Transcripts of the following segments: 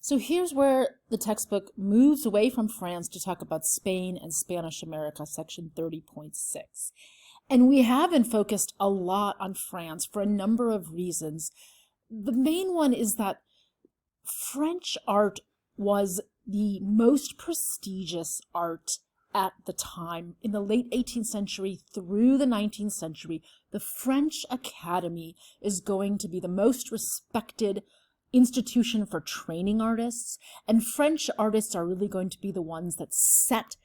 So here's where the textbook moves away from France to talk about Spain and Spanish America, section 30.6. And we haven't focused a lot on France for a number of reasons. The main one is that French art was the most prestigious art at the time. In the late 18th century through the 19th century, the French Academy is going to be the most respected institution for training artists, and French artists are really going to be the ones that set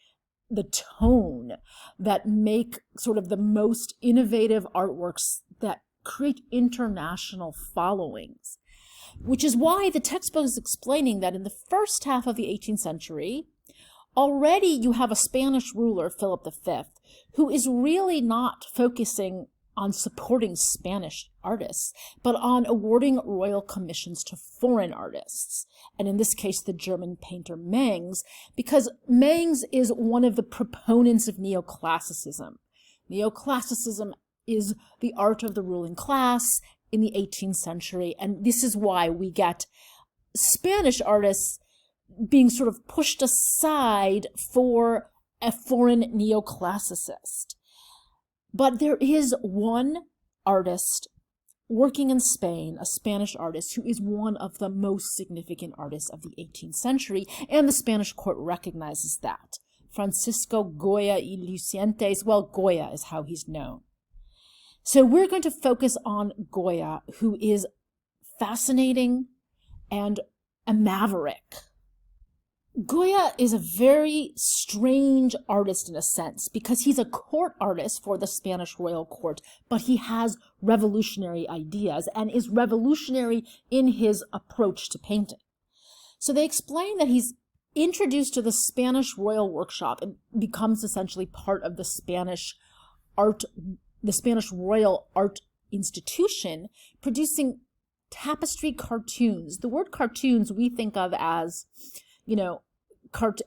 the tone, that make sort of the most innovative artworks that create international followings. Which is why the textbook is explaining that in the first half of the 18th century, already you have a Spanish ruler, Philip V, who is really not focusing on supporting Spanish artists, but on awarding royal commissions to foreign artists. And in this case, the German painter Mengs, because Mengs is one of the proponents of neoclassicism. Neoclassicism is the art of the ruling class in the 18th century, and this is why we get Spanish artists being sort of pushed aside for a foreign neoclassicist. But there is one artist working in Spain, a Spanish artist, who is one of the most significant artists of the 18th century, and the Spanish court recognizes that. Francisco Goya y Lucientes, well, Goya is how he's known. So we're going to focus on Goya, who is fascinating and a maverick. Goya is a very strange artist in a sense, because he's a court artist for the Spanish royal court, but he has revolutionary ideas and is revolutionary in his approach to painting. So they explain that he's introduced to the Spanish royal workshop and becomes essentially part of the Spanish royal art institution, producing tapestry cartoons. The word cartoons we think of as,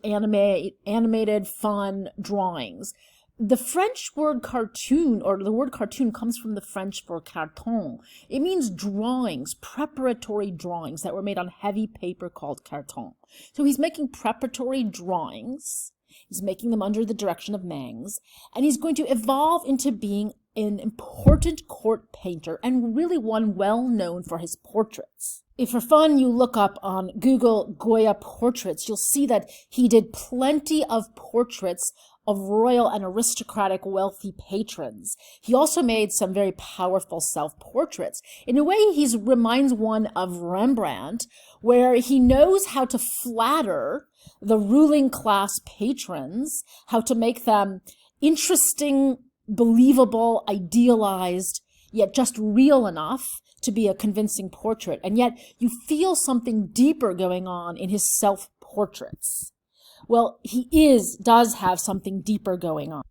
animated, fun drawings. The French word cartoon, or the word cartoon, comes from the French for carton. It means drawings, preparatory drawings that were made on heavy paper called carton. So he's making preparatory drawings. He's making them under the direction of Mengs, and he's going to evolve into being an important court painter, and really one well known for his portraits. If for fun you look up on Google Goya portraits, you'll see that he did plenty of portraits of royal and aristocratic wealthy patrons. He also made some very powerful self-portraits. In a way, he reminds one of Rembrandt, where he knows how to flatter the ruling class patrons, how to make them interesting, believable, idealized, yet just real enough to be a convincing portrait. And yet you feel something deeper going on in his self-portraits. Well, he does have something deeper going on.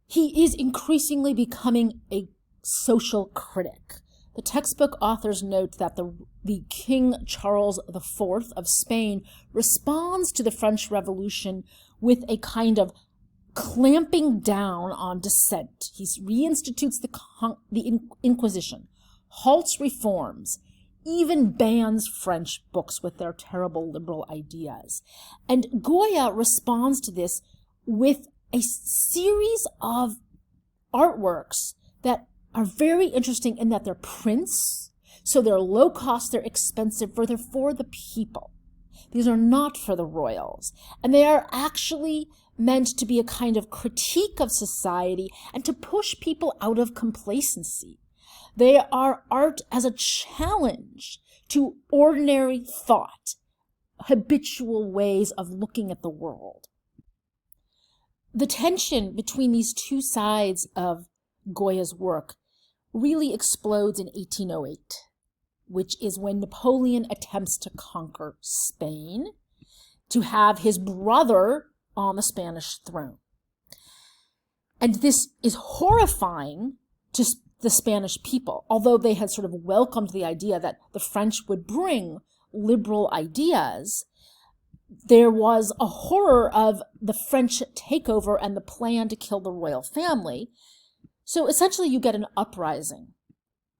He is increasingly becoming a social critic. The textbook authors note that the King Charles IV of Spain responds to the French Revolution with a kind of clamping down on dissent. He reinstitutes the Inquisition, halts reforms, even bans French books with their terrible liberal ideas. And Goya responds to this with a series of artworks that are very interesting in that they're prints, so they're low cost, they're expensive, they're for the people. These are not for the royals. And they are actually meant to be a kind of critique of society and to push people out of complacency. They are art as a challenge to ordinary thought, habitual ways of looking at the world. The tension between these two sides of Goya's work really explodes in 1808, which is when Napoleon attempts to conquer Spain, to have his brother on the Spanish throne. And this is horrifying to the Spanish people, although they had sort of welcomed the idea that the French would bring liberal ideas. There was a horror of the French takeover and the plan to kill the royal family. So essentially you get an uprising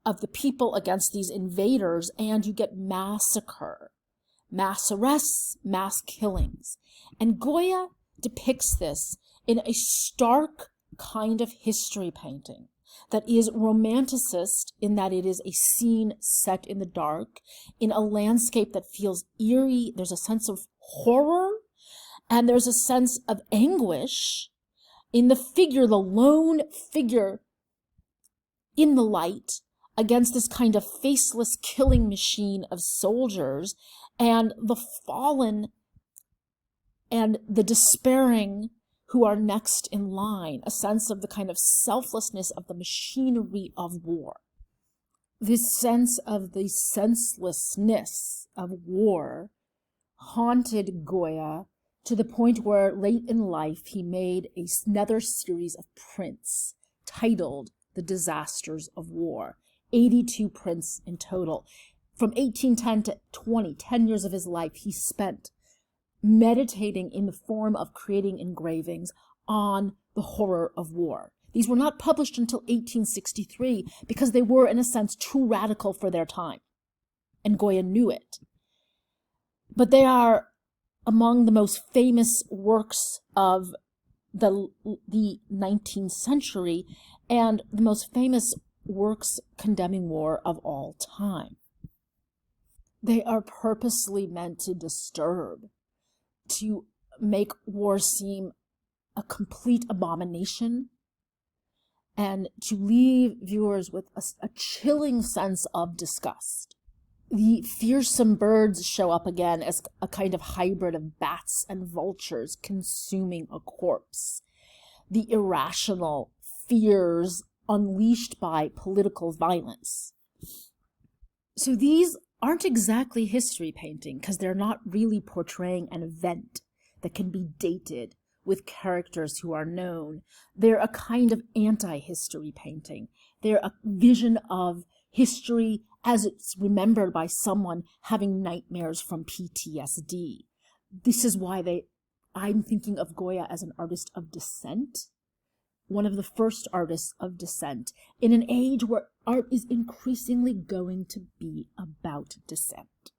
of the people against these invaders, and you get massacre. mass arrests, mass killings. And Goya depicts this in a stark kind of history painting that is romanticist in that it is a scene set in the dark, in a landscape that feels eerie. There's a sense of horror, and there's a sense of anguish in the figure, the lone figure in the light against this kind of faceless killing machine of soldiers, and the fallen and the despairing who are next in line, a sense of the kind of selflessness of the machinery of war. This sense of the senselessness of war haunted Goya to the point where late in life he made another series of prints titled The Disasters of War, 82 prints in total. From 1810 to 10 years of his life, he spent meditating in the form of creating engravings on the horror of war. These were not published until 1863 because they were, in a sense, too radical for their time, and Goya knew it. But they are among the most famous works of the 19th century and the most famous works condemning war of all time. They are purposely meant to disturb, to make war seem a complete abomination, and to leave viewers with a chilling sense of disgust. The fearsome birds show up again as a kind of hybrid of bats and vultures consuming a corpse. The irrational fears unleashed by political violence. So these aren't exactly history painting because they're not really portraying an event that can be dated with characters who are known. They're a kind of anti-history painting. They're a vision of history as it's remembered by someone having nightmares from PTSD. This is why I'm thinking of Goya as an artist of dissent, one of the first artists of dissent, in an age where art is increasingly going to be about dissent.